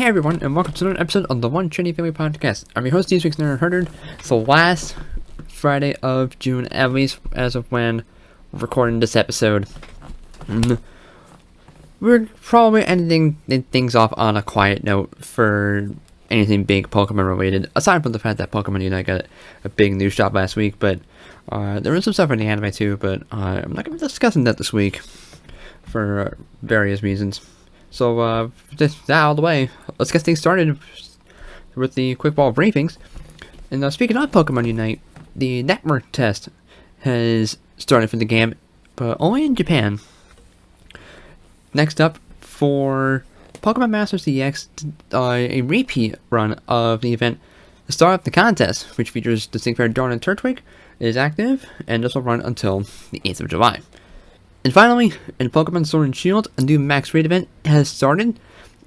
Hey everyone, and welcome to another episode of the One Trinity Family Podcast. I'm your host, this week's Nerd Herder. It's the last Friday of June, at least as of when we're recording this episode. We're probably ending things off on a quiet note for anything big Pokemon related, aside from the fact that Pokemon Unite got a big news drop last week, but there was some stuff in the anime too, but I'm not going to be discussing that this week for various reasons. So, just that out of the way, let's get things started with the quick ball briefings. And speaking of Pokemon Unite, the network test has started for the game, but only in Japan. Next up, for Pokemon Masters EX, a repeat run of the event, the Start of the Contest, which features Distinct Fair Dawn and Turtwig, is active, and this will run until the 8th of July. And finally, in Pokemon Sword and Shield, a new Max Raid event has started,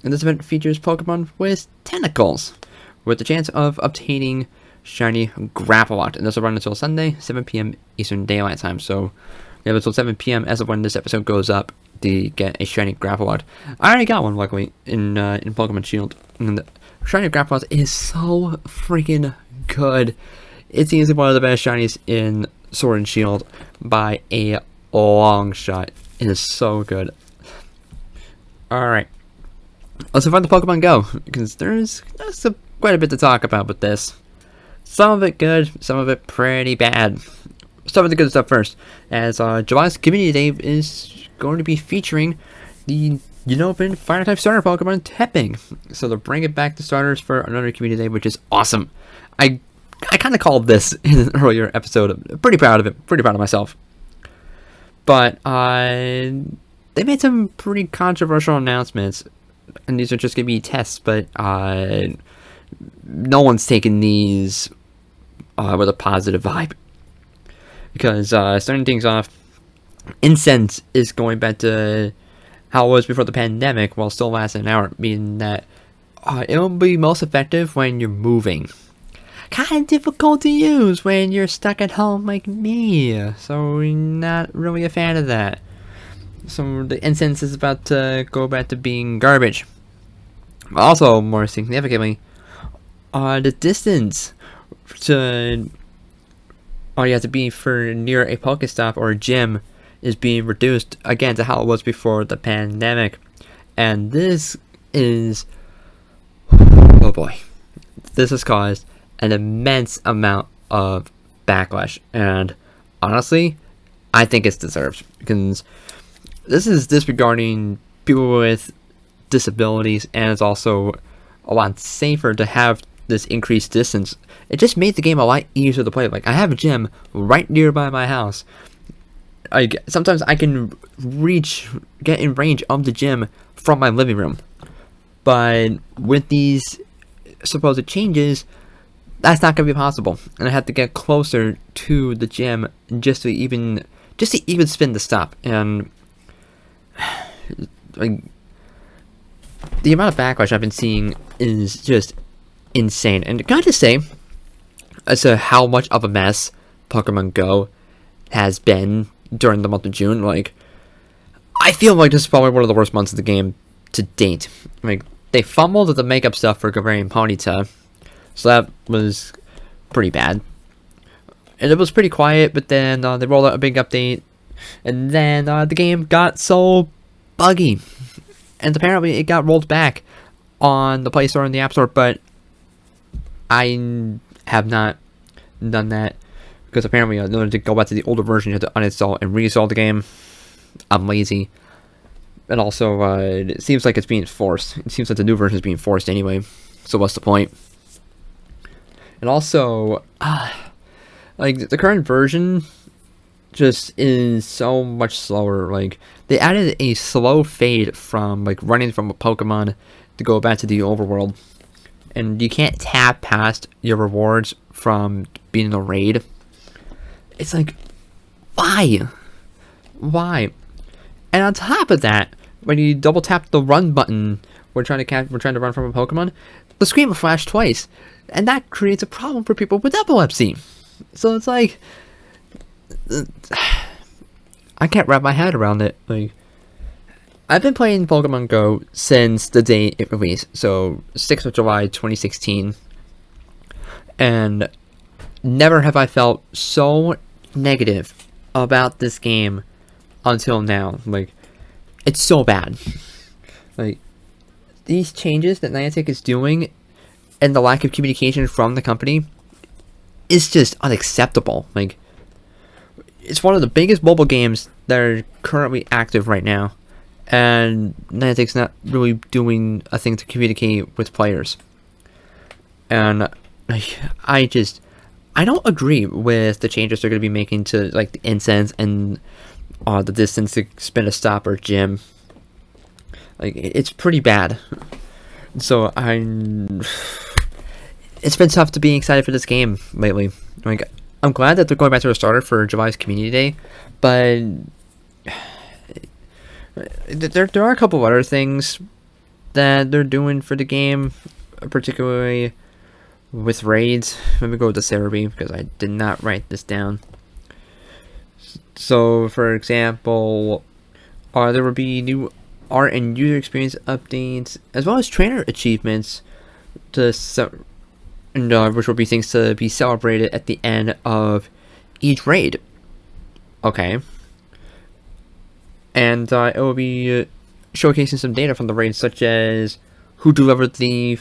and this event features Pokemon with tentacles, with the chance of obtaining shiny Grapploct, and this will run until Sunday, 7 p.m. Eastern Daylight Time, so we have until 7 p.m. as of when this episode goes up to get a shiny Grapploct. I already got one, luckily, in Pokemon Shield, and the shiny Grapploct is so freaking good. It's easily one of the best shinies in Sword and Shield by a long shot. It is so good. Alright, let's find the Pokemon Go, because there's quite a bit to talk about with this. Some of it good, some of it pretty bad. Start with the good stuff first, as July's Community Day is going to be featuring the Unopen Fire-type starter Pokemon Tepping. So they're bringing back the starters for another Community Day, which is awesome. I kind of called this in an earlier episode. I'm pretty proud of it, pretty proud of myself. But they made some pretty controversial announcements, and these are just going to be tests, but no one's taking these with a positive vibe. Because starting things off, incense is going back to how it was before the pandemic while still lasting an hour, meaning that it'll be most effective when you're moving. Kind of difficult to use when you're stuck at home like me, so not really a fan of that. So the incense is about to go back to being garbage. Also, more significantly, the distance to all you have to be for near a Pokestop or a gym is being reduced again to how it was before the pandemic, and this is, oh boy, this has caused an immense amount of backlash, and honestly, I think it's deserved, because this is disregarding people with disabilities, and it's also a lot safer to have this increased distance. It just made the game a lot easier to play. Like, I have a gym right nearby my house. Sometimes I can get in range of the gym from my living room, but with these supposed changes, that's not going to be possible, and I have to get closer to the gym just to even spin the stop. And like, the amount of backlash I've been seeing is just insane. And can I just say, as to how much of a mess Pokemon Go has been during the month of June, like, I feel like this is probably one of the worst months of the game to date. Like, they fumbled at the makeup stuff for Galarian Ponyta, so that was pretty bad. And it was pretty quiet, but then they rolled out a big update, and then the game got so buggy. And apparently it got rolled back on the Play Store and the App Store, but I have not done that, because apparently in order to go back to the older version, you have to uninstall and reinstall the game. I'm lazy. And also, it seems like it's being forced. It seems like the new version is being forced anyway, so what's the point? And also, like, the current version just is so much slower. Like, they added a slow fade from, like, running from a Pokemon to go back to the overworld. And you can't tap past your rewards from being in a raid. It's like, why? Why? And on top of that, when you double tap the run button, we're trying to run from a Pokemon, the screen will flash twice. And that creates a problem for people with epilepsy. So it's like, I can't wrap my head around it. Like, I've been playing Pokemon Go since the day it released, so 6th of July 2016, and never have I felt so negative about this game until now. Like, it's so bad. Like, these changes that Niantic is doing and the lack of communication from the company is just unacceptable. Like, it's one of the biggest mobile games that are currently active right now, and Niantic's not really doing a thing to communicate with players. And I don't agree with the changes they're going to be making to, like, the incense and the distance to spin a stop or gym. Like, it's pretty bad. So it's been tough to be excited for this game lately. Like, I'm glad that they're going back to a starter for July's Community Day, but there are a couple of other things that they're doing for the game, particularly with raids. Let me go with the Cerebi because I did not write this down. So, for example, there will be new art and user experience updates, as well as trainer achievements, which will be things to be celebrated at the end of each raid. Okay. And it will be showcasing some data from the raids, such as who delivered which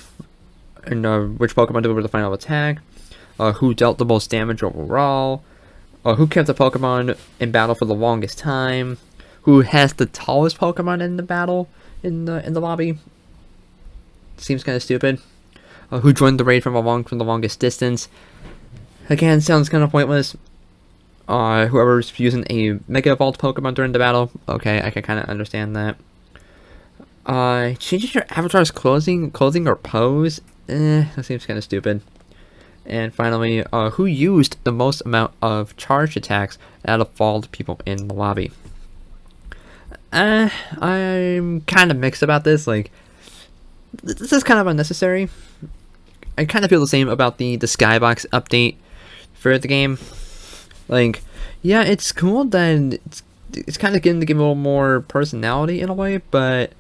Pokemon delivered the final attack, who dealt the most damage overall, who kept the Pokemon in battle for the longest time, who has the tallest Pokemon in the battle in the lobby. Seems kind of stupid. Who joined the raid from the longest distance. Again, sounds kind of pointless. Whoever's using a Mega Evolved Pokemon during the battle. Okay, I can kind of understand that. Changing your avatar's clothing or pose. That seems kind of stupid. And finally, who used the most amount of charged attacks out of all the people in the lobby. I'm kind of mixed about this. Like, this is kind of unnecessary. I kind of feel the same about the Skybox update for the game. Like, yeah, it's cool that it's kind of getting to give a little more personality in a way, but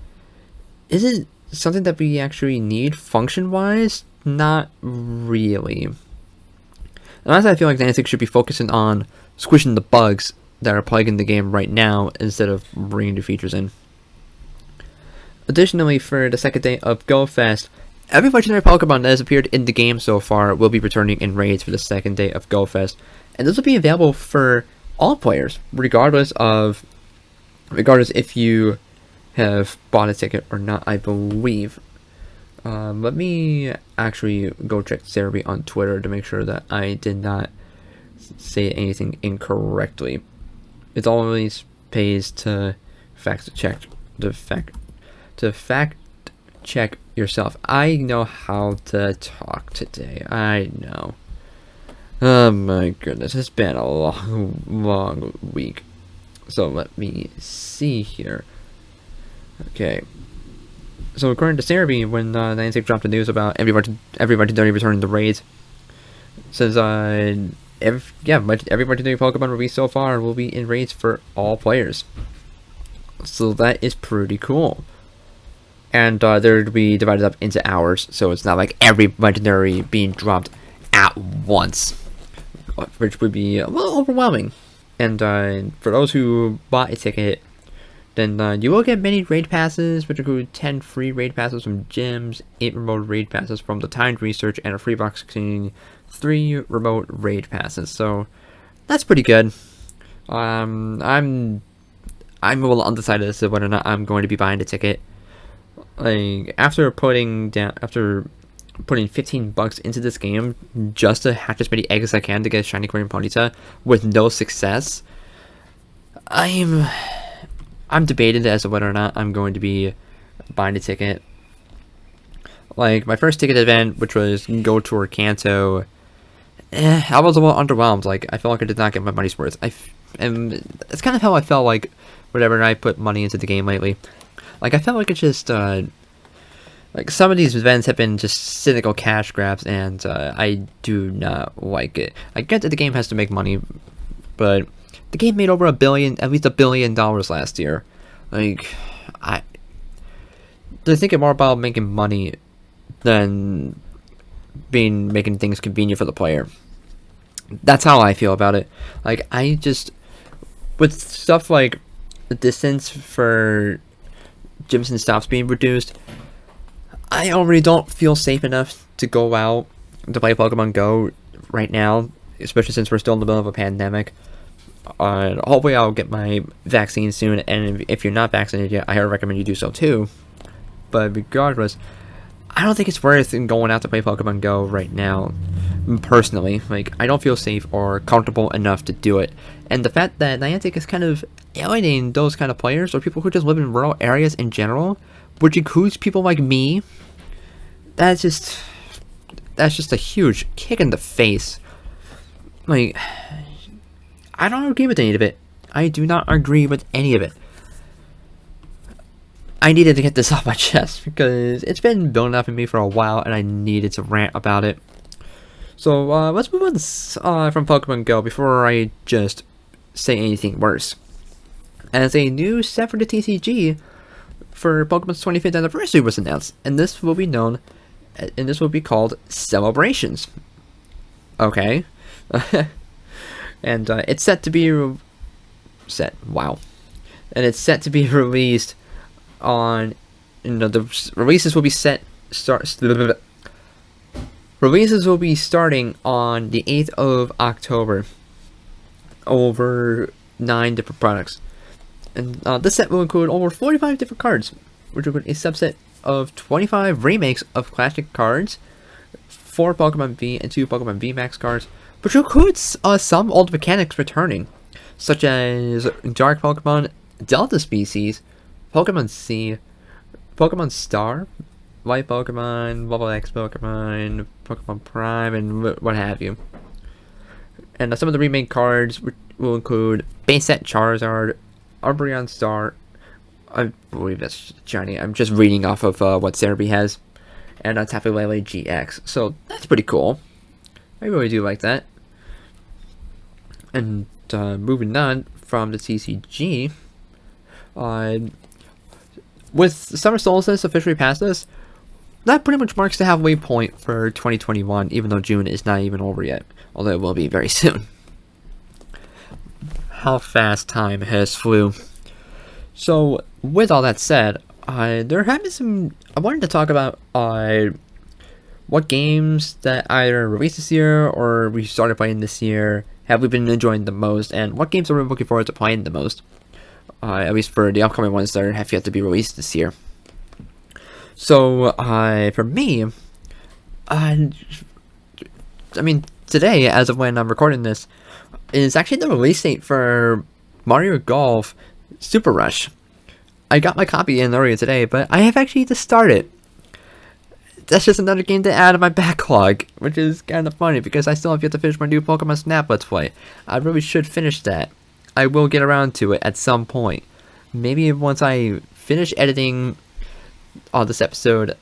is it something that we actually need function-wise? Not really. Unless I feel like Niantic should be focusing on squishing the bugs that are plaguing the game right now instead of bringing new features in. Additionally, for the second day of GoFest, every legendary Pokemon that has appeared in the game so far will be returning in raids for the second day of GoFest, and this will be available for all players, regardless if you have bought a ticket or not, I believe. Let me actually go check Cerebi on Twitter to make sure that I did not say anything incorrectly. It always pays to fact check yourself. I know how to talk today. I know. Oh my goodness, it's been a long week. So let me see here. Okay. So according to Cerebi, when Niantic dropped the news about every legendary returning to raids, it says every legendary Pokemon released so far will be in raids for all players. So that is pretty cool. And they'll be divided up into hours, so it's not like every legendary being dropped at once, which would be a little overwhelming. And for those who bought a ticket, then you will get many raid passes, which include 10 free raid passes from gyms, 8 remote raid passes from the timed research, and a free box containing 3 remote raid passes. So that's pretty good. I'm a little undecided as to whether or not I'm going to be buying the ticket. Like, after putting $15 into this game just to hatch as many eggs as I can to get a shiny Korean Ponyta with no success, I'm debated as to whether or not I'm going to be buying a ticket. Like, my first ticket event, which was Go Tour Kanto, I was a little underwhelmed. Like, I felt like I did not get my money's worth. And it's kind of how I felt like whenever I put money into the game lately. Like, I felt like it's just, like, some of these events have been just cynical cash grabs, and I do not like it. I get that the game has to make money, but the game made over at least $1 billion last year. Like, they're thinking more about making money than making things convenient for the player. That's how I feel about it. Like, I just, with stuff like the distance for gyms and stops being reduced, I already don't feel safe enough to go out to play Pokemon Go right now, especially since we're still in the middle of a pandemic. Hopefully I'll get my vaccine soon, and if you're not vaccinated yet, I recommend you do so too. But regardless, I don't think it's worth going out to play Pokemon Go right now, personally. Like, I don't feel safe or comfortable enough to do it. And the fact that Niantic is kind of alienating those kind of players, or people who just live in rural areas in general, which includes people like me, that's just a huge kick in the face. Like, I don't agree with any of it. I do not agree with any of it. I needed to get this off my chest because it's been building up in me for a while, and I needed to rant about it. So let's move on from Pokemon Go before I just say anything worse. As a new set for the TCG for Pokemon's 25th anniversary was announced, and this will be called Celebrations. Okay. And it's set to be wow. And it's set to be released on, the releases will be releases will be starting on the 8th of October over 9 different products. And this set will include over 45 different cards, which will include a subset of 25 remakes of classic cards, 4 Pokemon V and 2 Pokemon V Max cards, which includes some old mechanics returning, such as Dark Pokemon, Delta Species, Pokemon C, Pokemon Star, White Pokemon, Bubble X Pokemon, Pokemon Prime, and what have you. And some of the remake cards will include base set Charizard, Umbreon Star, I believe that's shiny. I'm just reading off of what Cerebi has, and Tapu Lele GX. So that's pretty cool. I really do like that. And moving on from the TCG, with Summer Solstice officially past us, that pretty much marks the halfway point for 2021, even though June is not even over yet, although it will be very soon. How fast time has flew. So, with all that said, there have been some... I wanted to talk about what games that either released this year or we started playing this year have we been enjoying the most, and what games are we looking forward to playing the most, at least for the upcoming ones that have yet to be released this year. So, for me, I mean, today, as of when I'm recording this, is actually the release date for Mario Golf Super Rush. I got my copy in earlier today, but I have actually to start it. That's just another game to add to my backlog, which is kind of funny because I still have yet to finish my new Pokemon Snap Let's Play. I really should finish that. I will get around to it at some point. Maybe once I finish editing this episode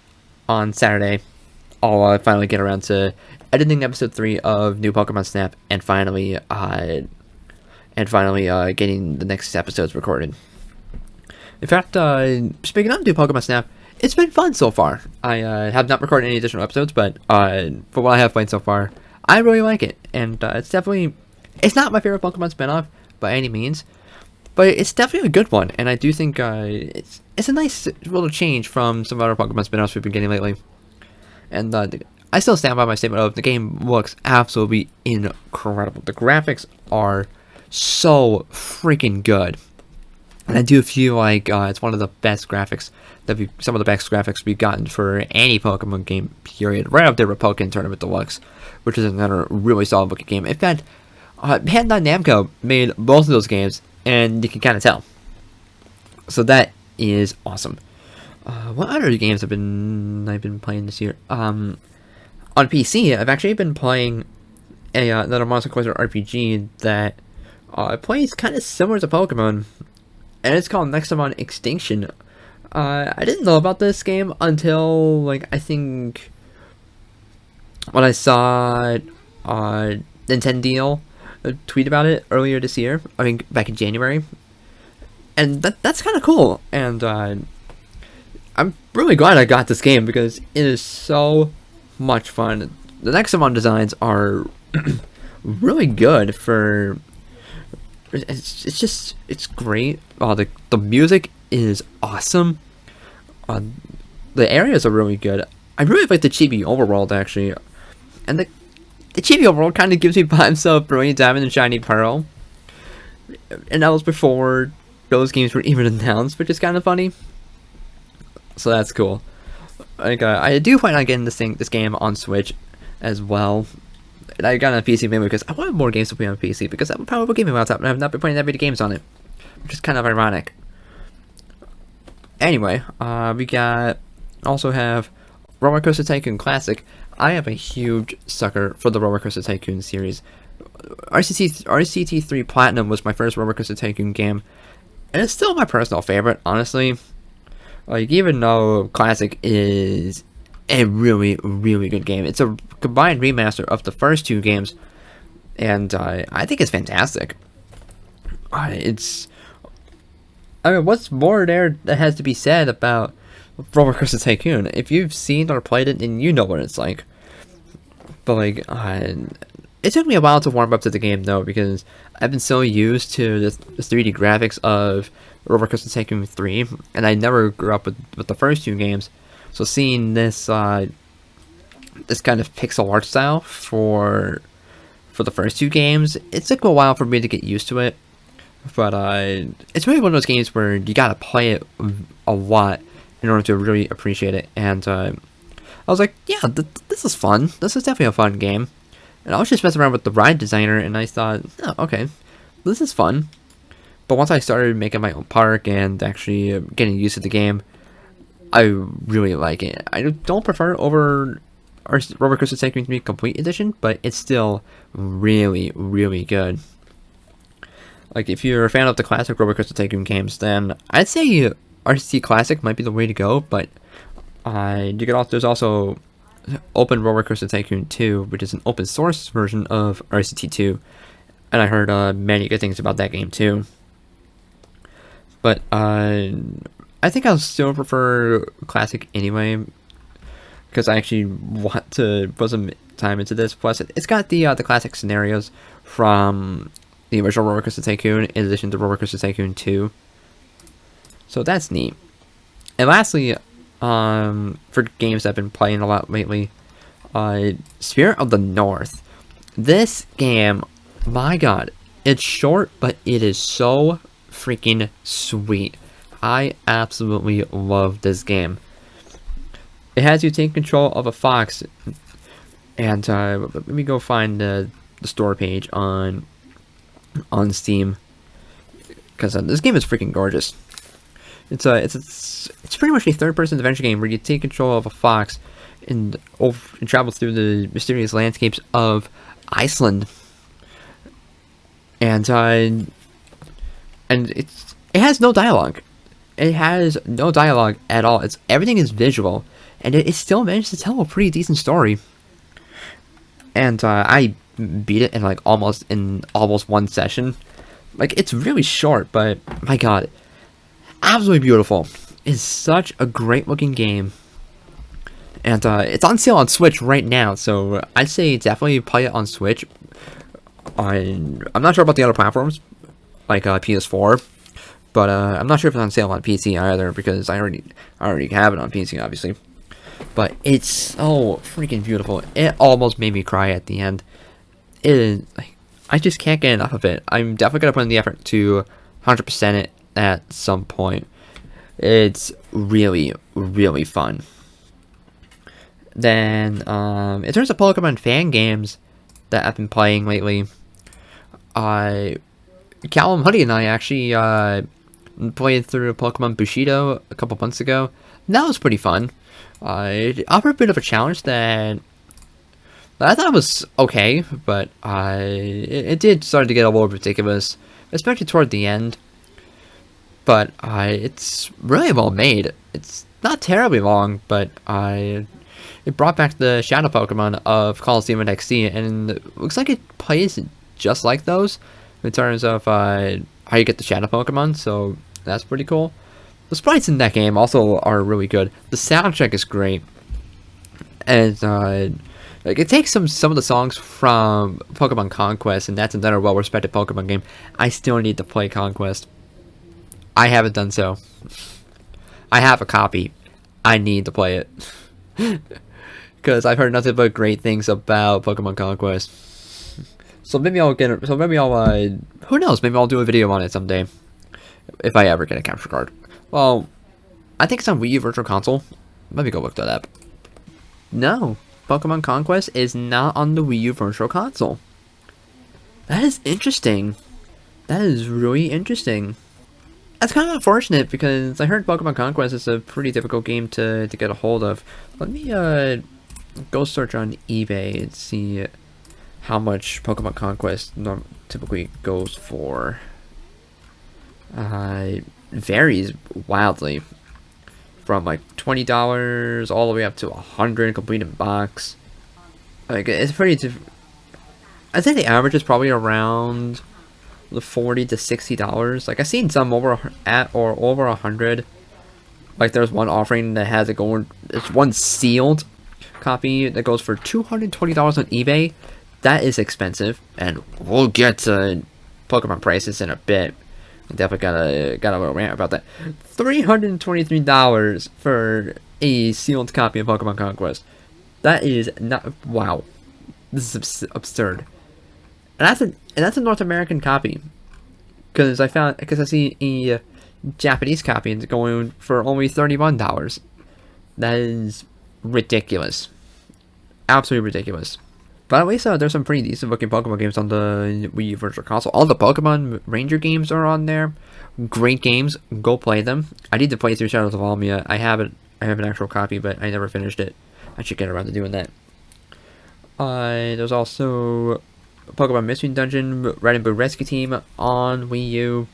on Saturday, I'll finally get around to editing episode 3 of New Pokemon Snap and finally getting the next episodes recorded. In fact, speaking of New Pokemon Snap, it's been fun so far. I have not recorded any additional episodes, but for what I have played so far, I really like it. And it's not my favorite Pokemon spinoff by any means, but it's definitely a good one. And I do think it's a nice little change from some other Pokemon spinoffs we've been getting lately. And I still stand by my statement of the game looks absolutely incredible. The graphics are so freaking good. And I do feel like it's one of the best graphics some of the best graphics we've gotten for any Pokemon game, period. Right up there with Pokemon Tournament Deluxe, which is another really solid looking game. In fact, Bandai Namco made both of those games, and you can kind of tell. So that is awesome. What other games I've been playing this year? On PC, I've actually been playing another Monster Quest RPG that plays kind of similar to Pokemon, and it's called Nexomon Extinction. I didn't know about this game until, I think when I saw Nintendo tweet about it earlier this year. I mean, back in January. and that's kind of cool. And I'm really glad I got this game because it is so much fun. The Nexamon designs are really good for. It's great. The music is awesome. The areas are really good. I really like the chibi overworld actually, and the chibi overworld kind of gives me vibes of Brilliant Diamond and Shiny Pearl, and that was before those games were even announced, which is kind of funny. So that's cool. Like I do plan on getting this game on Switch as well. And I got it on PC mainly because I wanted more games to play on PC because I'm a powerful gaming laptop and I've not been playing that many games on it, which is kind of ironic. Anyway, we also have Roller Coaster Tycoon Classic. I am a huge sucker for the Roller Coaster Tycoon series. RCT3 Platinum was my first Roller Coaster Tycoon game, and it's still my personal favorite, honestly. Like, even though Classic is a really, really good game. It's a combined remaster of the first two games, and I think it's fantastic. What's more there that has to be said about Roller Coaster Tycoon? If you've seen or played it, then you know what it's like. But like, it took me a while to warm up to the game though, because I've been so used to the 3D graphics of Roller Coaster Tycoon 3, and I never grew up with the first two games. So seeing this this kind of pixel art style for the first two games, it took a while for me to get used to it. But it's really one of those games where you gotta play it a lot in order to really appreciate it. And I was like, yeah, this is fun. This is definitely a fun game. And I was just messing around with the ride designer, and I thought, oh, okay, this is fun. But once I started making my own park and actually getting used to the game, I really like it. I don't prefer it over our Roller Coaster Tycoon 3 Complete Edition, but it's still really, really good. Like, if you're a fan of the classic Roller Coaster Tycoon games, then I'd say RCT Classic might be the way to go, but there's also Open Roller Coaster Tycoon 2, which is an open source version of RCT 2, and I heard many good things about that game too. But I think I'll still prefer Classic anyway, because I actually want to put some time into this. Plus, it's got the classic scenarios from the original Roller Coaster Tycoon in addition to Roller Coaster Tycoon 2. So that's neat. And lastly, for games I've been playing a lot lately, Spirit of the North. This game, my god, it's short, but it is so freaking sweet. I absolutely love this game. It has you take control of a fox, and let me go find the store page on Steam, because this game is freaking gorgeous. It's pretty much a third-person adventure game where you take control of a fox and travel through the mysterious landscapes of Iceland, and it has no dialogue. It has no dialogue at all. Everything is visual, and it still managed to tell a pretty decent story. And I beat it in almost one session. Like, it's really short, but my god, absolutely beautiful. It's such a great looking game, and it's on sale on Switch right now. So I'd say definitely play it on Switch. I'm not sure about the other platforms, like PS4. But I'm not sure if it's on sale on PC either, because I already have it on PC, obviously. But it's so freaking beautiful. It almost made me cry at the end. I just can't get enough of it. I'm definitely gonna put in the effort to 100% it at some point. It's really, really fun. Then, in terms of Pokemon fan games that I've been playing lately, Callum, Hoodie, and I actually played through Pokemon Bushido a couple months ago. That was pretty fun. It offered a bit of a challenge that I thought was okay, but it did start to get a little ridiculous, especially toward the end. But it's really well made. It's not terribly long, but it brought back the Shadow Pokemon of Coliseum and XD, and it looks like it plays just like those in terms of how you get the Shadow Pokemon. So That's pretty cool. The sprites in that game also are really good. The soundtrack is great. And like it takes some of the songs from Pokemon Conquest, and that's another well-respected Pokemon game. I still need to play Conquest. I haven't done so. I have a copy. I need to play it. Because I've heard nothing but great things about Pokemon Conquest. So maybe I'll get it. So maybe I'll, who knows? Maybe I'll do a video on it someday. If I ever get a capture card. Well, I think it's on Wii U Virtual Console. Let me go look that up. No, Pokemon Conquest is not on the Wii U Virtual Console. That is interesting. That is really interesting. That's kind of unfortunate because I heard Pokemon Conquest is a pretty difficult game to get a hold of. Let me go search on eBay and see how much Pokemon Conquest typically goes for. Varies wildly from like $20 all the way up to $100 complete in box. Like it's pretty. I think the average is probably around the $40 to $60. Like I've seen some over over 100. Like there's one offering that has it going. It's one sealed copy that goes for $220 on eBay. That is expensive, and we'll get to Pokemon prices in a bit. Definitely got a little rant about that. $323 for a sealed copy of Pokemon Conquest. That is not wow. This is absurd. And that's a North American copy. Because I see a Japanese copy and it's going for only $31. That is ridiculous. Absolutely ridiculous. But at least there's some pretty decent looking Pokemon games on the Wii U Virtual Console. All the Pokemon Ranger games are on there. Great games. Go play them. I need to play through Shadows of Almia. I have an actual copy, but I never finished it. I should get around to doing that. There's also Pokemon Mystery Dungeon, Red and Blue Rescue Team on Wii U.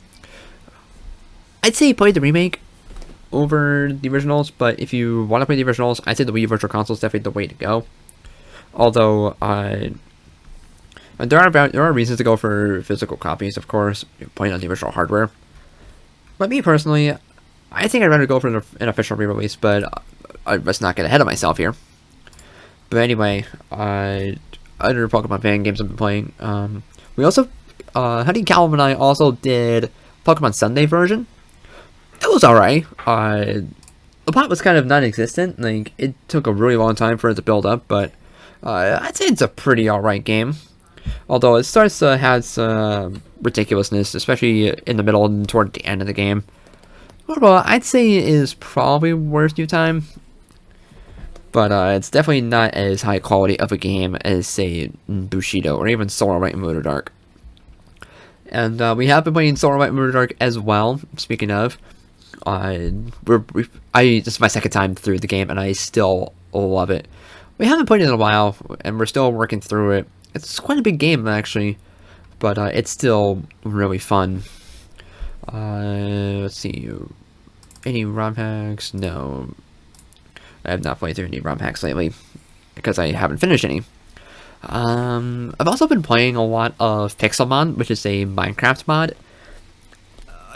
I'd say play the remake over the originals, but if you want to play the originals, I'd say the Wii U Virtual Console is definitely the way to go. Although, there are reasons to go for physical copies, of course, playing on the original hardware. But me personally, I think I'd rather go for an official re-release, but let's not get ahead of myself here. But anyway, other Pokemon fan games I've been playing. We also, Honey Calvin and I also did Pokemon Sunday version. It was alright. The plot was kind of non-existent. Like, it took a really long time for it to build up, but I'd say it's a pretty alright game. Although it starts to have some ridiculousness, especially in the middle and toward the end of the game. Well, I'd say it is probably worth your time. But it's definitely not as high quality of a game as, say, Bushido or even Solar White and Motor Dark. And we have been playing Solar White and Motor Dark as well. Speaking of, this is my second time through the game, and I still love it. We haven't played it in a while, and we're still working through it. It's quite a big game, actually, but it's still really fun. Let's see. Any ROM hacks? No. I have not played through any ROM hacks lately, because I haven't finished any. I've also been playing a lot of Pixelmon, which is a Minecraft mod.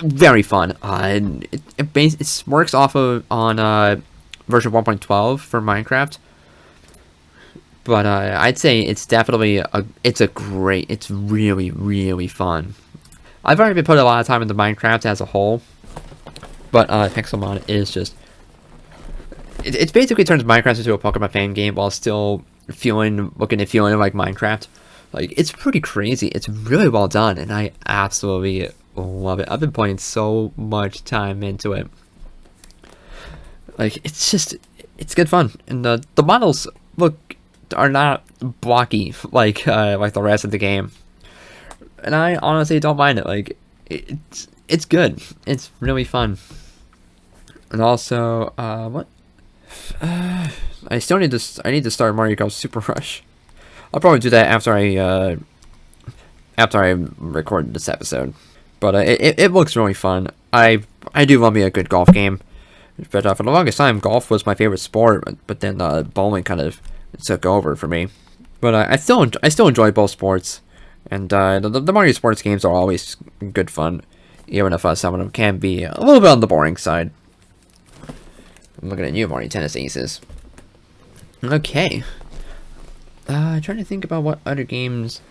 Very fun. It works off of on version 1.12 for Minecraft. But I'd say it's definitely it's really, really fun. I've already been putting a lot of time into Minecraft as a whole, but Pixelmon is just it basically turns Minecraft into a Pokemon fan game while still looking and feeling like Minecraft. Like, it's pretty crazy. It's really well done, and I absolutely love it. I've been playing so much time into it. Like, it's good fun, and the models are not blocky like the rest of the game, and I honestly don't mind it. Like, it's good. It's really fun. And also, what? I need to start Mario Kart Super Rush. I'll probably do that after I record this episode. But it looks really fun. I do love me a good golf game. But for the longest time, golf was my favorite sport. But then bowling kind of took over for me. But I still enjoy both sports. And the Mario sports games are always good fun. even if some of them can be a little bit on the boring side. I'm looking at you, Marty Tennis Aces. Okay. Trying to think about what other games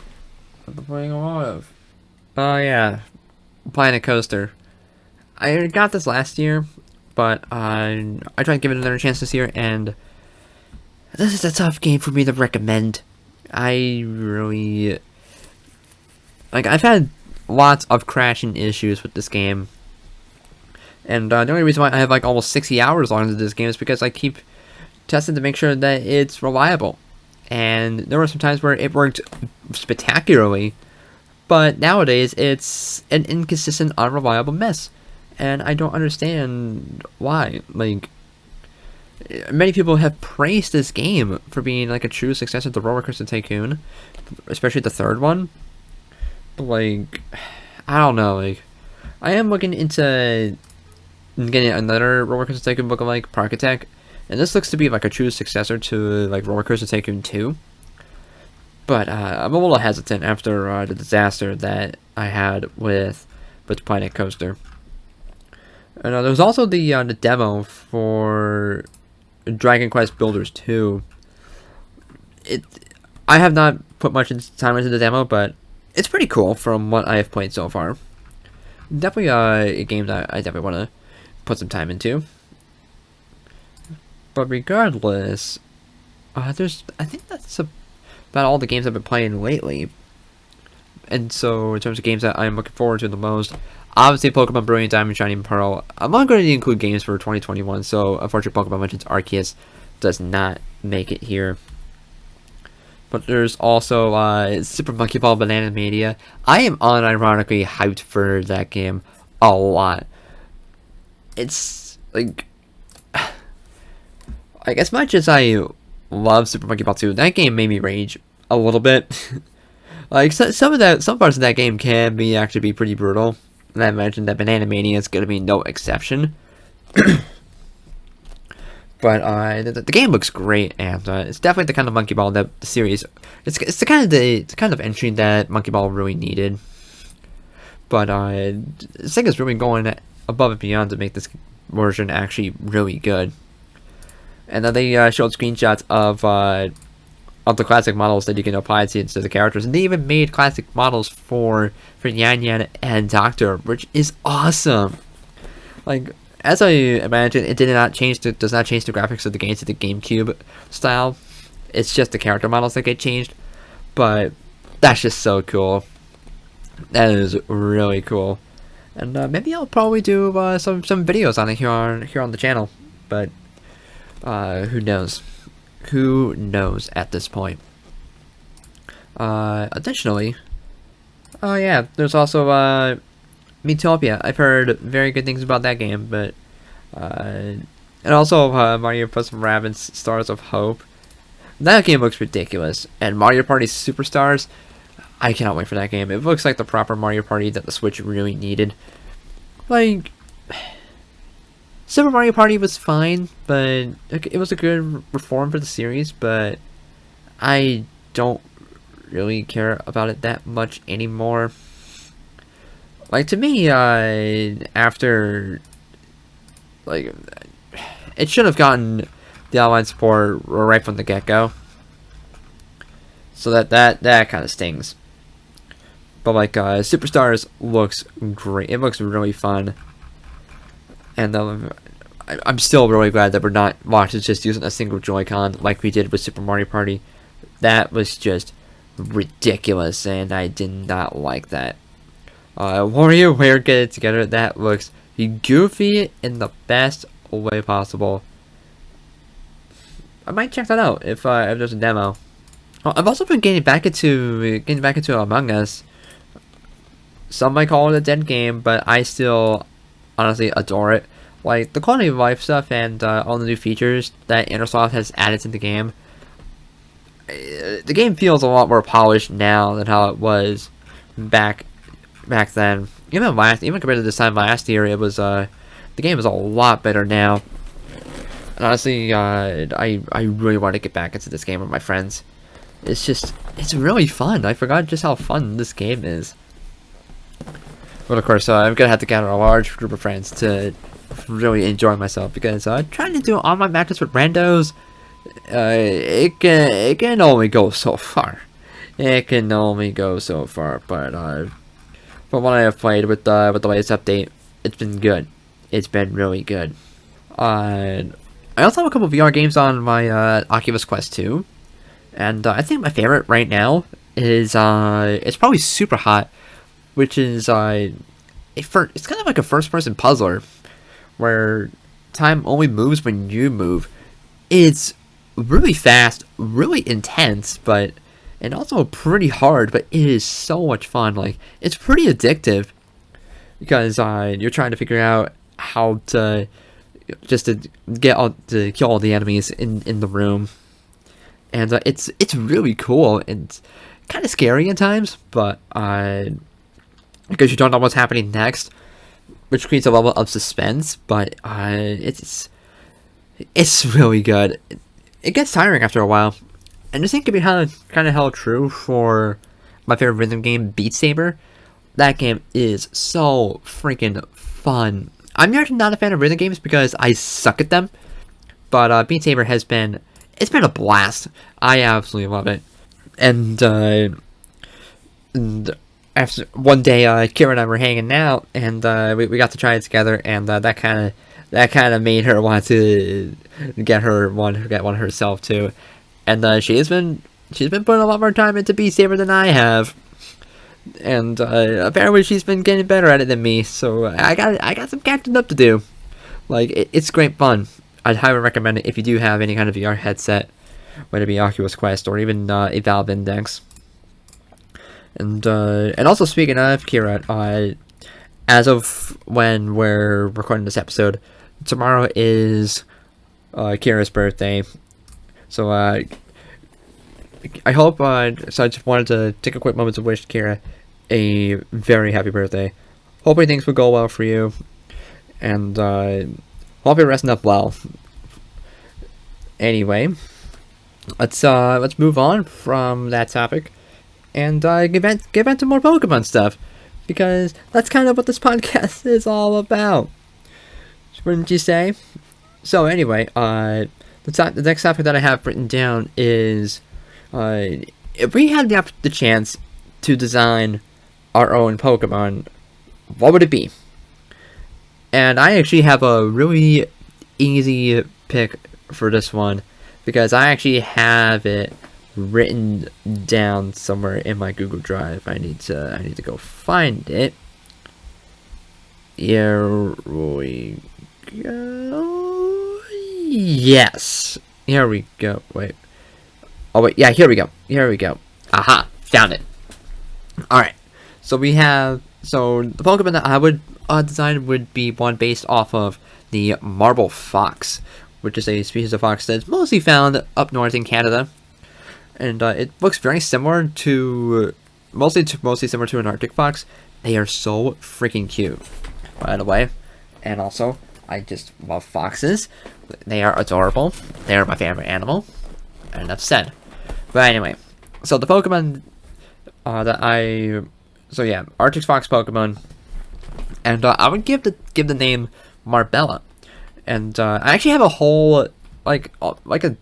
I've been playing a lot of. Oh yeah, Planet Coaster. I got this last year, but I tried to give it another chance this year, and this is a tough game for me to recommend. I really... Like, I've had lots of crashing issues with this game. And the only reason why I have like almost 60 hours on into this game is because I keep testing to make sure that it's reliable. And there were some times where it worked spectacularly, but nowadays it's an inconsistent, unreliable mess. And I don't understand why. Like, many people have praised this game for being like a true successor to Roller Coaster Tycoon, especially the third one. But like, I don't know. Like, I am looking into getting another Roller Coaster Tycoon book-alike, Park Attack, and this looks to be like a true successor to like Roller Coaster Tycoon 2. But I'm a little hesitant after the disaster that I had with Planet Coaster. And there was also the demo for Dragon Quest Builders 2. I have not put much time into the demo, but it's pretty cool from what I have played so far. Definitely a game that I definitely want to put some time into. But regardless, I think that's about all the games I've been playing lately. And so, in terms of games that I'm looking forward to the most, obviously Pokemon Brilliant Diamond, Shining Pearl. I'm not going to include games for 2021, so unfortunately Pokemon Legends Arceus does not make it here. But there's also Super Monkey Ball Banana Mania. I am unironically hyped for that game a lot. It's like as much as I love Super Monkey Ball 2, that game made me rage a little bit. Like some parts of that game can actually be pretty brutal, and I imagine that Banana Mania is going to be no exception. But the game looks great, and it's definitely the kind of Monkey Ball that the series. It's the kind of entry that Monkey Ball really needed. But this thing is really going above and beyond to make this version actually really good. And then they showed screenshots of the classic models that you can apply to the characters, and they even made classic models for Yan Yan and Doctor, which is awesome. Like, as I imagine, it does not change the graphics of the game to the GameCube style. It's just the character models that get changed, but that's just so cool. That is really cool, and maybe I'll probably do some videos on it here on the channel. But who knows? Who knows at this point? Additionally, oh yeah, there's also Miitopia. I've heard very good things about that game, but and also Mario plus Rabbids Stars of Hope. That game looks ridiculous, and Mario Party Superstars. I cannot wait for that game. It looks like the proper Mario Party that the Switch really needed. Like, Super Mario Party was fine, but it was a good reform for the series, but I don't really care about it that much anymore. Like, to me, after, like, it should have gotten the online support right from the get-go. So that kind of stings. But, like, Superstars looks great. It looks really fun. And I'm still really glad that we're not just using a single Joy-Con like we did with Super Mario Party. That was just ridiculous, and I did not like that. WarioWare Get It Together, that looks goofy in the best way possible. I might check that out if there's a demo. I've also been getting back into Among Us. Some might call it a dead game, but I still honestly adore it. Like, the quality of life stuff and all the new features that Intersoft has added to the game. The game feels a lot more polished now than how it was back then. Even compared to this time last year, it was the game is a lot better now. And honestly, I really want to get back into this game with my friends. It's really fun. I forgot just how fun this game is. But of course, I'm gonna have to gather a large group of friends to really enjoy myself, because trying to do all my matches with randos, it can only go so far. It can only go so far. But from what I have played with the latest update, it's been good. It's been really good. I also have a couple of VR games on my Oculus Quest 2, and I think my favorite right now is it's probably Super Hot, which is it's kind of like a first-person puzzler where time only moves when you move. It's really fast, really intense, and also pretty hard, but it is so much fun. Like, it's pretty addictive because you're trying to figure out how to kill all the enemies in the room, and it's really cool and kind of scary at times, but because you don't know what's happening next, which creates a level of suspense. But it's really good. It gets tiring after a while, and this thing can be kind of held true for my favorite rhythm game, Beat Saber. That game is so freaking fun. I'm usually not a fan of rhythm games because I suck at them, but Beat Saber it's been a blast. I absolutely love it. And after one day, Kira and I were hanging out, and we got to try it together, and that kind of made her want to get one herself too. And she's been putting a lot more time into Beat Saber than I have, and apparently she's been getting better at it than me. So I got some catching up to do. Like, it's great fun. I'd highly recommend it if you do have any kind of VR headset, whether it be Oculus Quest or even a Valve Index. And also, speaking of Kira, as of when we're recording this episode, tomorrow is Kira's birthday. So I hope. So I just wanted to take a quick moment to wish Kira a very happy birthday. Hopefully things will go well for you, and hope you're resting up well. Anyway, let's move on from that topic and get back to more Pokemon stuff, because that's kind of what this podcast is all about, wouldn't you say? So anyway, the next topic that I have written down is if we had the chance to design our own Pokemon, what would it be? And I actually have a really easy pick for this one, because I actually have it written down somewhere in my Google Drive. I need to go find it. Here we go. Yes. Here we go. Wait. Oh wait. Yeah. Here we go. Aha. Found it. All right. So the Pokemon that I would design would be one based off of the marble fox, which is a species of fox that's mostly found up north in Canada. And it looks very similar to, mostly similar to an Arctic fox. They are so freaking cute, by the way. And also, I just love foxes. They are adorable. They are my favorite animal. Enough said. But anyway, so the Pokemon Arctic fox Pokemon, and I would give the name Marbella. And I actually have a whole like a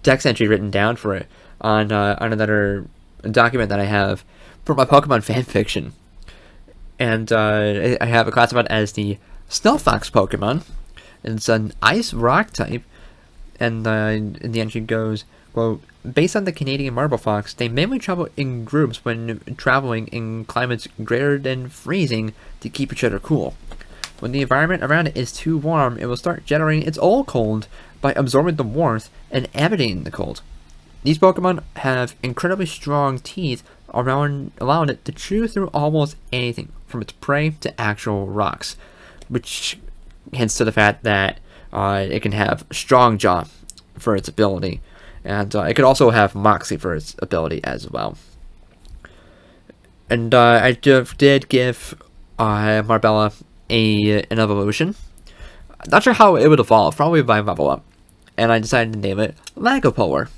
text entry written down for it on another document that I have for my Pokemon fanfiction. And I have it classified as the Snow Fox Pokemon. And it's an Ice Rock type. And in the entry goes, quote, based on the Canadian Marble Fox, they mainly travel in groups when traveling in climates greater than freezing to keep each other cool. When the environment around it is too warm, it will start generating its own cold by absorbing the warmth and emanating the cold. These Pokemon have incredibly strong teeth, allowing it to chew through almost anything, from its prey to actual rocks, which hints to the fact that it can have strong jaw for its ability, and it could also have Moxie for its ability as well. And I did give Marbella an evolution. Not sure how it would evolve, probably by level up. And I decided to name it Lagopolar.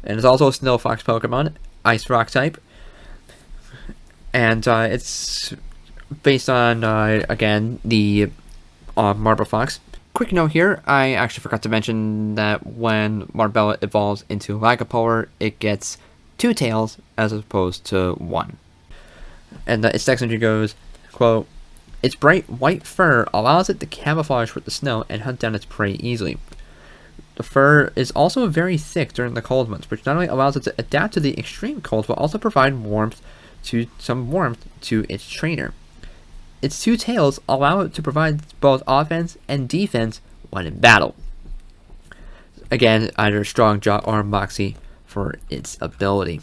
And it's also a Snow Fox Pokemon, Ice Rock type. And it's based on, again, the Marble Fox. Quick note here, I actually forgot to mention that when Marbella evolves into Lagapolar, it gets 2 tails as opposed to 1. And its next entry goes, quote, its bright white fur allows it to camouflage with the snow and hunt down its prey easily. The fur is also very thick during the cold months, which not only allows it to adapt to the extreme cold, but also provide some warmth to its trainer. Its 2 tails allow it to provide both offense and defense when in battle. Again, either strong jaw or moxie for its ability.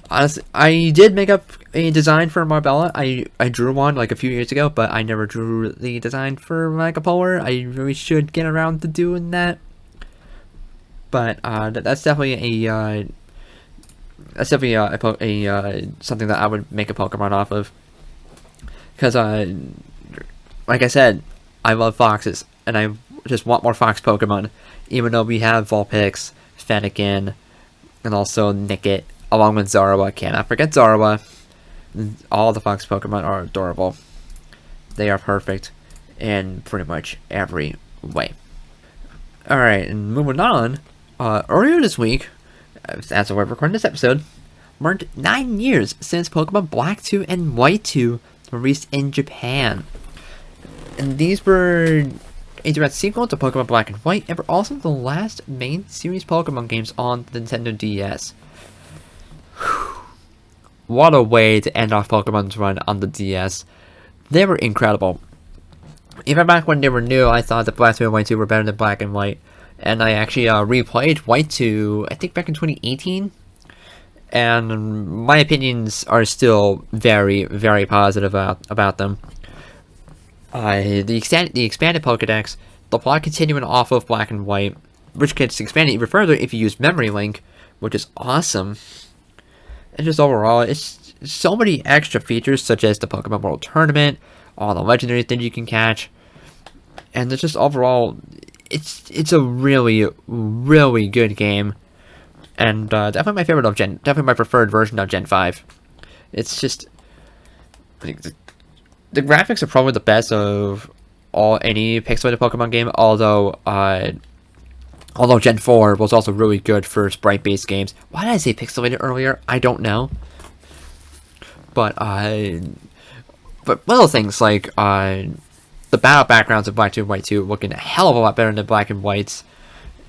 Honestly, I did make up a design for Marbella. I drew one like a few years ago, but I never drew the design for Lagapolar. I really should get around to doing that. But that's definitely something that I would make a Pokemon off of. Because like I said, I love foxes, and I just want more fox Pokemon. Even though we have Vulpix, Fennekin, and also Nickit, along with Zoroark. Cannot forget Zoroark. All the fox Pokemon are adorable. They are perfect in pretty much every way. Alright, and moving on. Earlier this week, as we're recording this episode, marked 9 years since Pokemon Black 2 and White 2 were released in Japan. And these were a direct sequel to Pokemon Black and White, and were also the last main series Pokemon games on the Nintendo DS. What a way to end off Pokemon's run on the DS. They were incredible. Even back when they were new, I thought that Black 2 and White 2 were better than Black and White. And I actually replayed White 2, I think back in 2018. And my opinions are still very, very positive about them. The expanded Pokedex, the plot continuing off of Black and White, which gets expanded even further if you use Memory Link, which is awesome. And just overall, it's so many extra features, such as the Pokemon World Tournament, all the legendary things you can catch, and it's just overall, it's a really, really good game, and definitely my favorite of definitely my preferred version of Gen 5. It's just, the graphics are probably the best of any pixelated Pokemon game, although Gen 4 was also really good for sprite-based games. Why did I say pixelated earlier? I don't know. But little things like the battle backgrounds of Black 2 and White 2 looking a hell of a lot better than Black and White's.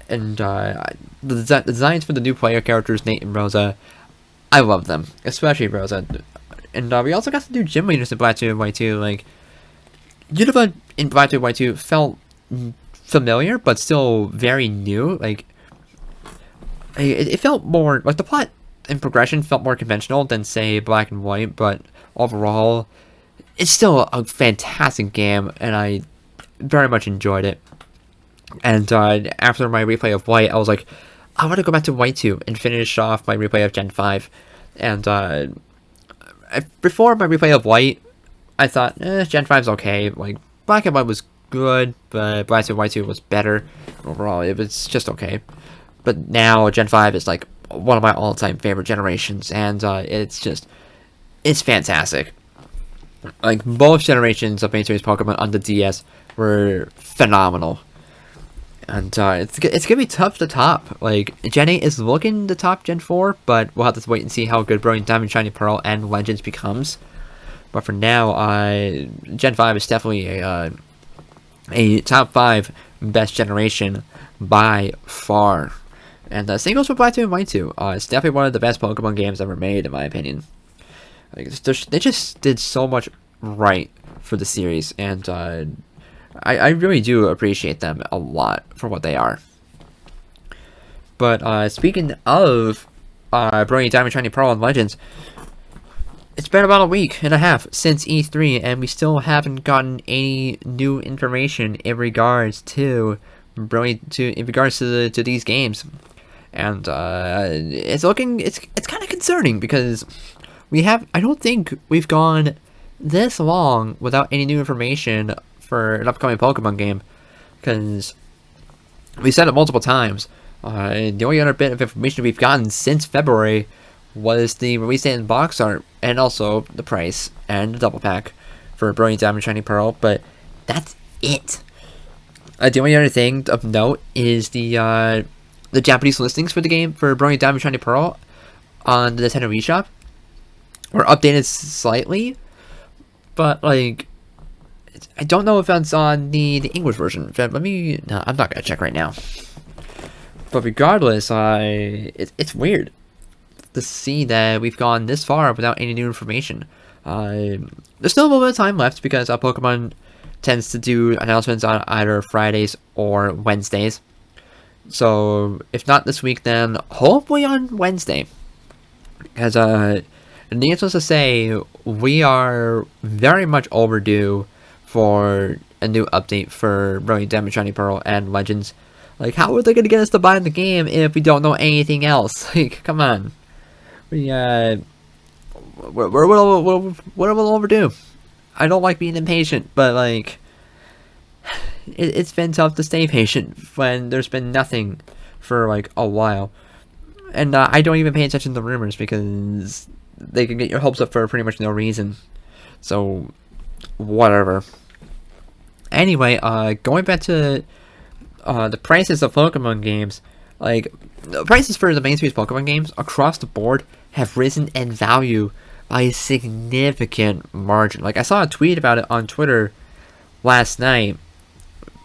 And the designs for the new player characters, Nate and Rosa, I love them. Especially Rosa. And we also got to do gym leaders in Black 2 and White 2. Like, Unova in Black 2 and White 2 felt familiar, but still very new. Like, it felt more like the plot and progression felt more conventional than, say, Black and White, but overall it's still a fantastic game, and I very much enjoyed it. And after my replay of White, I was like, I want to go back to White 2 and finish off my replay of Gen 5. And before my replay of White, I thought, Gen 5's okay. Like, Black and White was good, but Black 2 and White 2 was better. Overall, it was just okay. But now, Gen 5 is like one of my all-time favorite generations, and it's fantastic. Like, both generations of main series Pokemon on the DS were phenomenal. And it's gonna be tough to top. Like, Gen 8 is looking to top Gen 4, but we'll have to wait and see how good Brilliant Diamond, Shiny Pearl, and Legends becomes. But for now, Gen 5 is definitely a top 5 best generation by far. And same goes for Black 2 and White 2. It's definitely one of the best Pokemon games ever made, in my opinion. Like, they just did so much right for the series, and I really do appreciate them a lot for what they are. But speaking of Brilliant Diamond, Shiny Pearl, and Legends, it's been about a week and a half since E3, and we still haven't gotten any new information in regards to these games. And it's kind of concerning, because I don't think we've gone this long without any new information for an upcoming Pokemon game, because we said it multiple times. The only other bit of information we've gotten since February was the release date and box art, and also the price and the double pack for Brilliant Diamond Shiny Pearl, but that's it. The only other thing of note is the Japanese listings for the game for Brilliant Diamond Shiny Pearl on the Nintendo eShop were updated slightly, but like I don't know if that's on the English version. No, I'm not gonna check right now. But regardless, it's weird to see that we've gone this far without any new information. There's still a little bit of time left because Pokemon tends to do announcements on either Fridays or Wednesdays. So if not this week, then hopefully on Wednesday. Because needless to say, we are very much overdue for a new update for Brilliant Diamond Shiny Pearl and Legends. Like, how are they going to get us to buy the game if we don't know anything else? Like, come on. We're a little overdue. I don't like being impatient, but like, it's been tough to stay patient when there's been nothing for like a while. And I don't even pay attention to rumors because they can get your hopes up for pretty much no reason. So, whatever. Anyway, going back to the prices of Pokemon games, like, the prices for the main series Pokemon games across the board have risen in value by a significant margin. Like, I saw a tweet about it on Twitter last night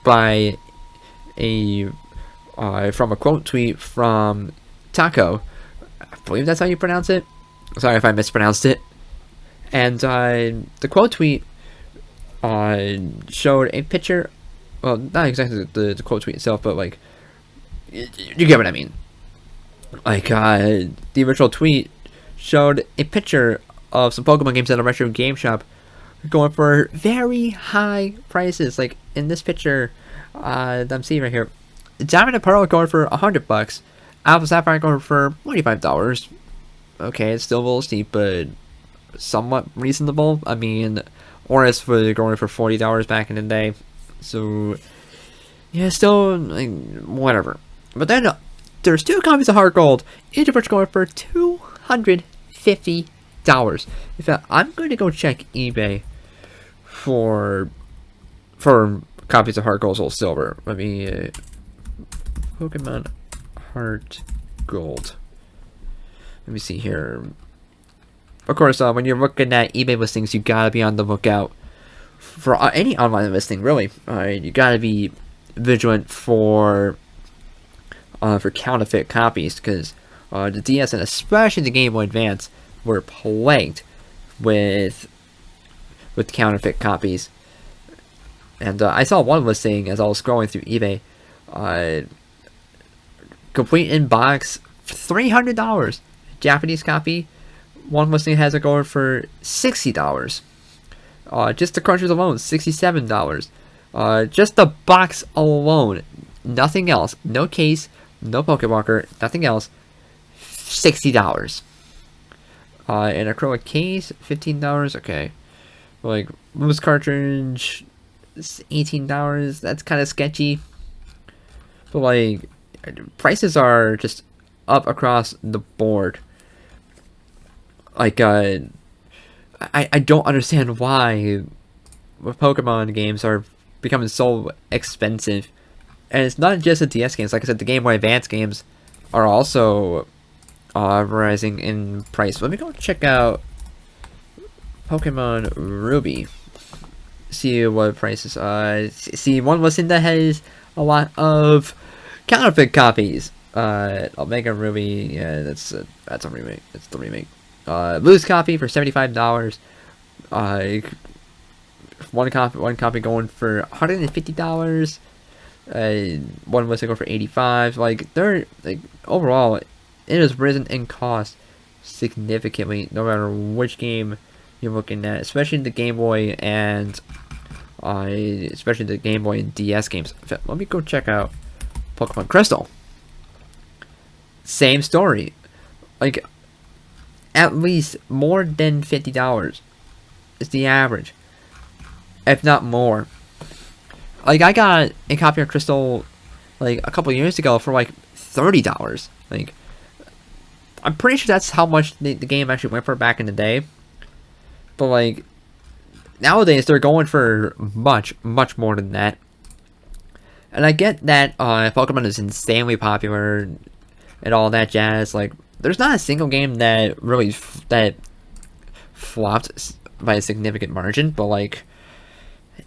by from a quote tweet from Taco. I believe that's how you pronounce it. Sorry if I mispronounced it. And the quote tweet showed a picture. Well, not exactly the quote tweet itself, but like, you get what I mean. Like, the original tweet showed a picture of some Pokemon games at a retro game shop going for very high prices. Like, in this picture that I'm seeing right here, Diamond and Pearl going for $100. Alpha Sapphire going for $25. Okay, it's still a little steep, but somewhat reasonable. I mean, Oris was going for $40 back in the day. So, yeah, still, like, whatever. But then, there's 2 copies of Heart Gold, each of which going for $250. In fact, I'm going to go check eBay for copies of Heart Gold Soul Silver. Let me, Pokemon Heart Gold. Let me see here. Of course, when you're looking at eBay listings, you gotta be on the lookout for any online listing, really. You gotta be vigilant for counterfeit copies, because the DS and especially the Game Boy Advance were plagued with counterfeit copies. And I saw one listing as I was scrolling through eBay. Complete in box, $300. Japanese copy, one listing has it going for $60. Just the crunchers alone, $67. Just the box alone, nothing else, no case, no Pokewalker, nothing else, $60. An acrylic case, $15. Okay, like loose cartridge, $18. That's kind of sketchy. But like, prices are just up across the board. Like, I don't understand why Pokemon games are becoming so expensive. And it's not just the DS games. Like I said, the Game Boy Advance games are also rising in price. Let me go check out Pokemon Ruby. See what prices. See one listing that has a lot of counterfeit copies. Omega Ruby. Yeah, that's a remake. It's the remake. Loose copy for $75. One copy going for $150. One listing going for $85. Like, they're like, overall, it has risen in cost significantly, no matter which game you're looking at, especially the Game Boy and especially the Game Boy and DS games. Let me go check out Pokemon Crystal. Same story. Like, at least more than $50 is the average, if not more. Like, I got a copy of Crystal like a couple years ago for like $30. Like, I'm pretty sure that's how much the game actually went for back in the day. But like nowadays, they're going for much more than that. And I get that Pokemon is insanely popular and all that jazz. Like, there's not a single game that really that flopped by a significant margin, but like,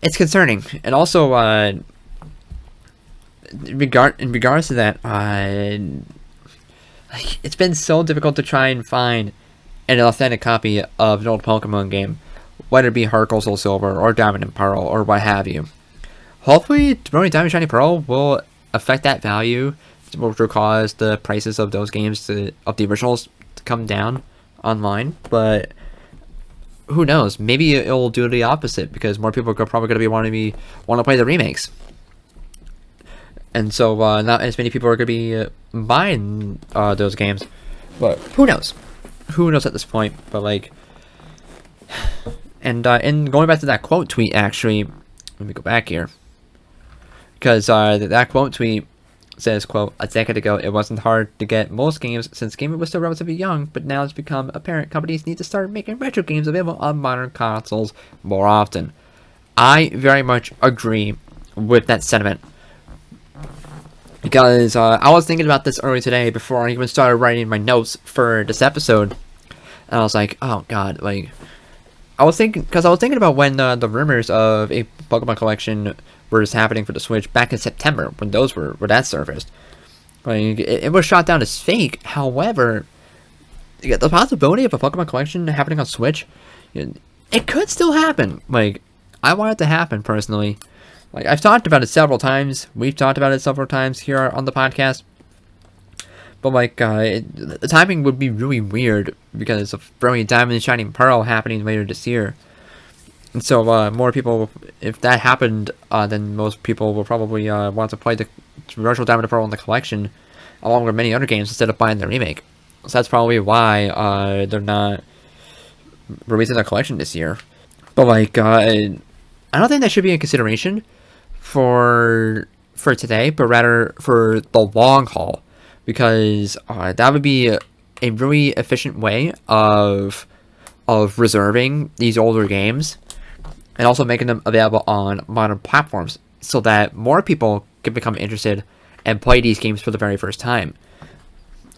it's concerning. And also, in regards to that, like, it's been so difficult to try and find an authentic copy of an old Pokemon game, whether it be Heart Gold, Soul Silver, or Diamond and Pearl, or what have you. Hopefully, Brilliant Diamond Shiny Pearl will affect that value, which will cause the prices of those games of the originals to come down online. But who knows? Maybe it'll do the opposite because more people are probably going to be want to play the remakes, and so not as many people are going to be buying those games. But who knows? Who knows at this point? But like, and going back to that quote tweet, actually, let me go back here. Because that quote tweet says, quote, "A decade ago, it wasn't hard to get most games since gaming was still relatively young, but now it's become apparent companies need to start making retro games available on modern consoles more often." I very much agree with that sentiment. Because I was thinking about this earlier today before I even started writing my notes for this episode. And I was like, oh god, like, I was thinking about when the rumors of a Pokemon collection were just happening for the Switch back in September, when those were that surfaced. Like, it was shot down as fake. However, the possibility of a Pokemon collection happening on Switch, it could still happen. Like, I want it to happen personally. Like, I've talked about it several times. We've talked about it several times here on the podcast. But like, the timing would be really weird because of Brilliant Diamond and Shining Pearl happening later this year. And so more people, if that happened, then most people will probably want to play the original Diamond and Pearl in the collection, along with many other games, instead of buying the remake. So that's probably why they're not releasing the collection this year. But like, I don't think that should be in consideration for today, but rather for the long haul, because that would be a really efficient way of reserving these older games and also making them available on modern platforms so that more people can become interested and play these games for the very first time.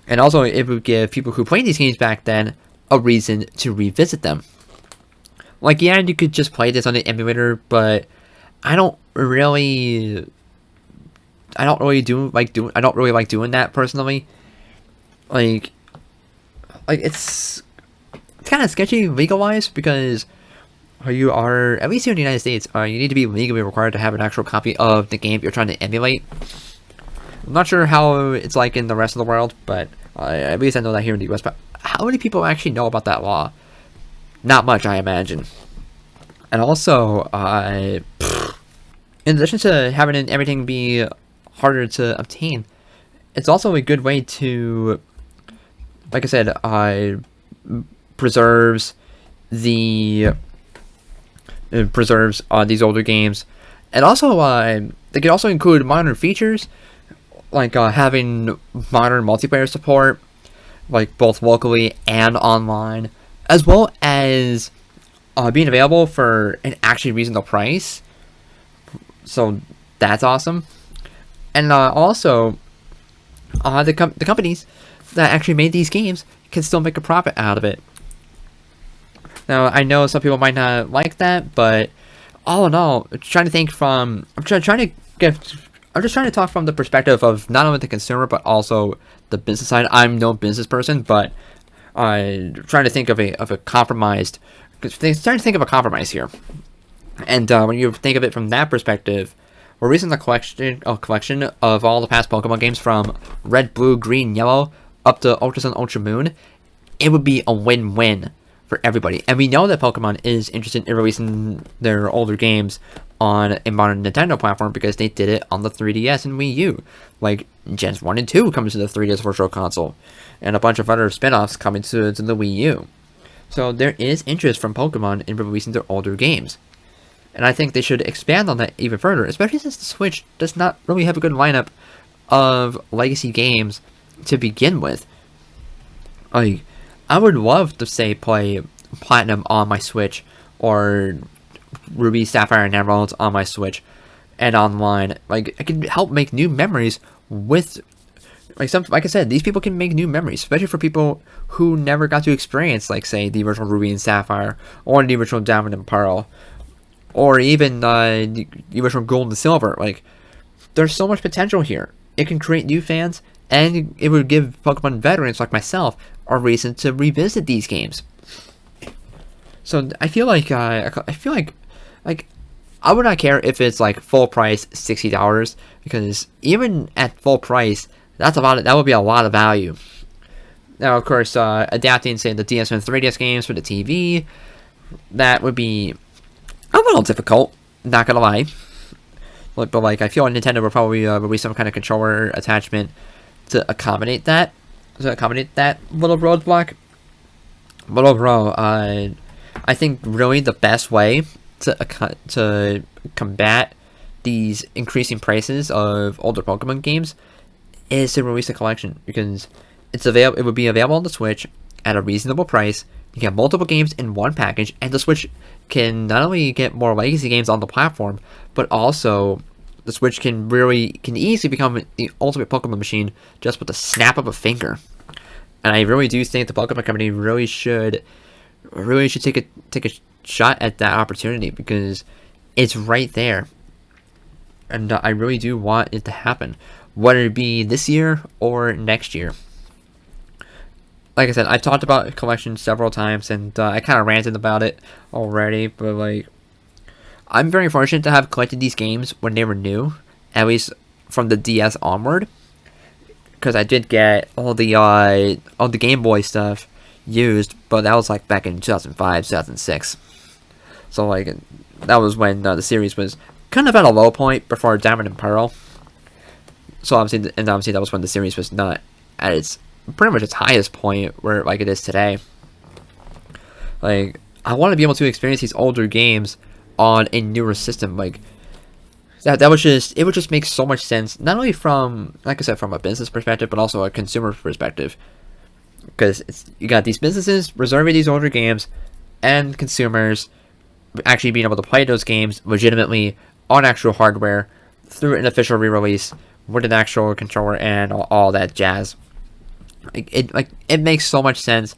And also, it would give people who played these games back then a reason to revisit them. Like, yeah, you could just play this on the emulator, but I don't really like doing that personally. Like it's kind of sketchy legal-wise, because you are, at least here in the United States, you need to be legally required to have an actual copy of the game you're trying to emulate. I'm not sure how it's like in the rest of the world, but at least I know that here in the US. But how many people actually know about that law? Not much, I imagine. And also, in addition to having everything be harder to obtain, it's also a good way to, like I said, preserves these older games. And also, they could also include modern features, like having modern multiplayer support, like both locally and online, as well as being available for an actually reasonable price. So that's awesome. And also, the companies that actually made these games can still make a profit out of it. Now, I know some people might not like that, but all in all, I'm just trying to talk from the perspective of not only the consumer but also the business side. I'm no business person, but I'm trying to think of a compromise. Trying to think of a compromise here. And when you think of it from that perspective, we're releasing a collection of all the past Pokemon games from Red, Blue, Green, Yellow up to Ultra Sun, Ultra Moon. It would be a win-win for everybody. And we know that Pokemon is interested in releasing their older games on a modern Nintendo platform because they did it on the 3DS and Wii U. Like, Gens 1 and 2 comes to the 3DS Virtual Console, and a bunch of other spin-offs coming to the Wii U. So there is interest from Pokemon in releasing their older games. And I think they should expand on that even further, especially since the Switch does not really have a good lineup of legacy games to begin with. Like, I would love to say play Platinum on my Switch, or Ruby, Sapphire, and Emeralds on my Switch and online. Like, I can help make new memories with, like I said, these people can make new memories, especially for people who never got to experience, like, say, the original Ruby and Sapphire, or the original Diamond and Pearl, or even the original Gold and Silver. Like, there's so much potential here. It can create new fans, and it would give Pokemon veterans like myself a reason to revisit these games. So I feel like like I would not care if it's like full price $60, because even at full price, that would be a lot of value. Now, of course, adapting, say, the DS and 3DS games for the TV, that would be a little difficult, not gonna lie. But like, I feel like Nintendo will probably release some kind of controller attachment to accommodate that little roadblock. But overall, I think really the best way to combat these increasing prices of older Pokemon games is to release a collection, because it would be available on the Switch at a reasonable price. You get multiple games in one package, and the Switch can not only get more legacy games on the platform, but also the Switch can easily become the ultimate Pokemon machine just with the snap of a finger. And I really do think the Pokemon Company really should take a shot at that opportunity, because it's right there, and I really do want it to happen, whether it be this year or next year. Like I said, I talked about collections several times, and I kind of ranted about it already, but like, I'm very fortunate to have collected these games when they were new, at least from the DS onward, because I did get all the Game Boy stuff used, but that was like back in 2005, 2006. So like, that was when the series was kind of at a low point before Diamond and Pearl. So obviously that was when the series was not at its pretty much its highest point where like it is today. Like, I want to be able to experience these older games on a newer system. Like, it would just make so much sense, not only from, like I said, from a business perspective, but also a consumer perspective. Because you got these businesses reserving these older games, and consumers actually being able to play those games legitimately on actual hardware through an official re-release with an actual controller and all that jazz. It makes so much sense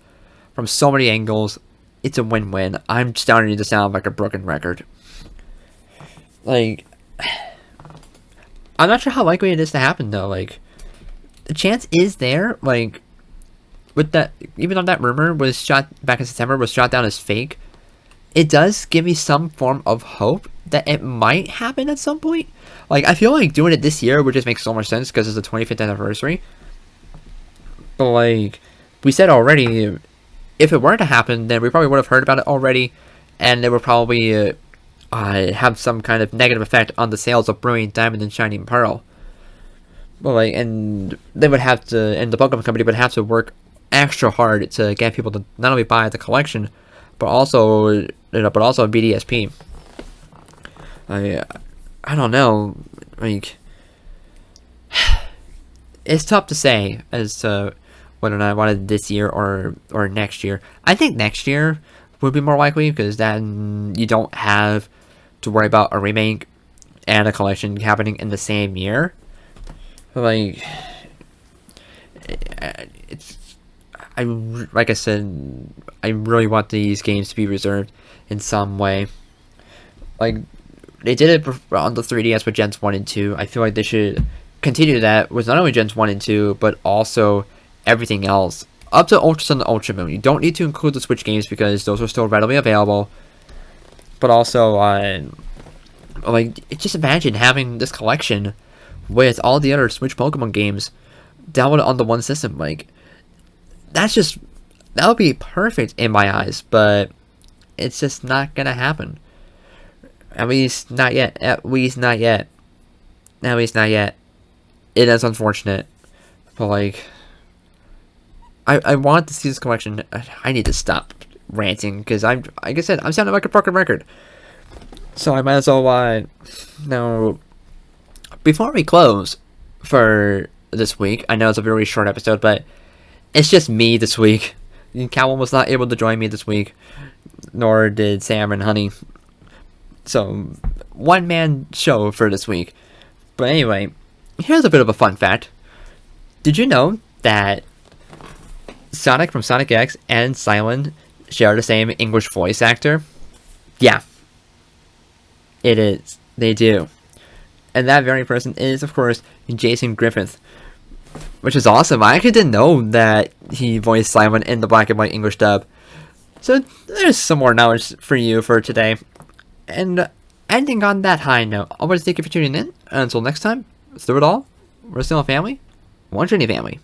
from so many angles. It's a win-win. I'm starting to sound like a broken record. Like, I'm not sure how likely it is to happen though. Like, the chance is there. Like, with that, even though that rumor was shot back in September, was shot down as fake, it does give me some form of hope that it might happen at some point. Like, I feel like doing it this year would just make so much sense because it's the 25th anniversary. But like we said already, if it were to happen, then we probably would have heard about it already, and it would probably have some kind of negative effect on the sales of Brilliant Diamond and Shining Pearl. But like, and they would have to, and the Pokemon Company would have to work extra hard to get people to not only buy the collection, but also BDSP. I don't know, like, it's tough to say as to whether or not I wanted this year or next year. I think next year would be more likely, because then you don't have to worry about a remake and a collection happening in the same year. Like, like I said, I really want these games to be reserved in some way. Like, they did it on the 3DS with Gens 1 and 2. I feel like they should continue that with not only Gens 1 and 2, but also everything else. Up to Ultra Sun and Ultra Moon. You don't need to include the Switch games because those are still readily available. But also, like, just imagine having this collection with all the other Switch Pokemon games downloaded on the one system. Like, that would be perfect in my eyes, but it's just not gonna happen. At least not yet. At least not yet. It is unfortunate, but like, I want to see this collection. I need to stop ranting, because like I said, I'm sounding like a broken record. So I might as well now, before we close for this week, I know it's a very short episode, but it's just me this week. Calvin was not able to join me this week, nor did Sam and Honey. So, one-man show for this week. But anyway, here's a bit of a fun fact. Did you know that Sonic from Sonic X and Simon share the same English voice actor? Yeah. It is. They do. And that very person is, of course, Jason Griffith. Which is awesome. I actually didn't know that he voiced Simon in the black and white English dub. So there's some more knowledge for you for today. And ending on that high note, I want to thank you for tuning in. And until next time, through it all, we're still a family. One Trinity family.